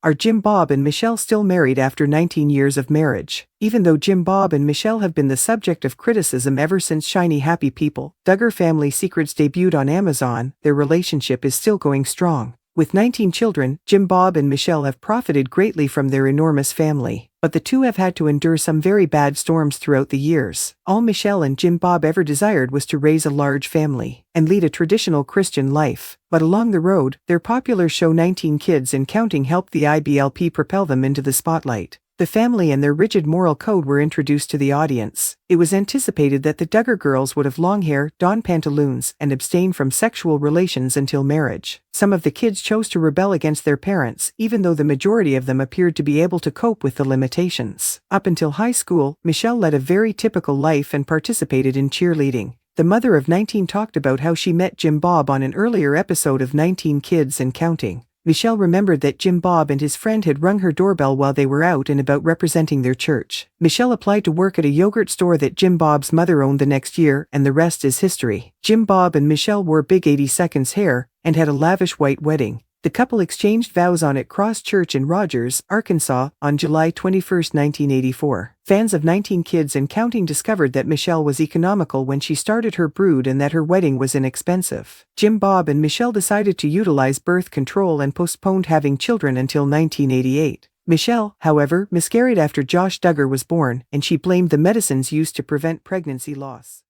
Are Jim Bob and Michelle still married after 19 years of marriage? Even though Jim Bob and Michelle have been the subject of criticism ever since Shiny Happy People, Duggar Family Secrets debuted on Amazon, their relationship is still going strong. With 19 children, Jim Bob and Michelle have profited greatly from their enormous family. But the two have had to endure some very bad storms throughout the years. All Michelle and Jim Bob ever desired was to raise a large family and lead a traditional Christian life. But along the road, their popular show 19 Kids and Counting helped the IBLP propel them into the spotlight. The family and their rigid moral code were introduced to the audience. It was anticipated that the Duggar girls would have long hair, don pantaloons, and abstain from sexual relations until marriage. Some of the kids chose to rebel against their parents, even though the majority of them appeared to be able to cope with the limitations. Up until high school, Michelle led a very typical life and participated in cheerleading. The mother of 19 talked about how she met Jim Bob on an earlier episode of 19 Kids and Counting. Michelle remembered that Jim Bob and his friend had rung her doorbell while they were out and about representing their church. Michelle applied to work at a yogurt store that Jim Bob's mother owned the next year, and the rest is history. Jim Bob and Michelle wore big 80 seconds hair and had a lavish white wedding. The couple exchanged vows on at Cross Church in Rogers, Arkansas, on July 21, 1984. Fans of 19 Kids and Counting discovered that Michelle was economical when she started her brood and that her wedding was inexpensive. Jim Bob and Michelle decided to utilize birth control and postponed having children until 1988. Michelle, however, miscarried after Josh Duggar was born, and she blamed the medicines used to prevent pregnancy loss.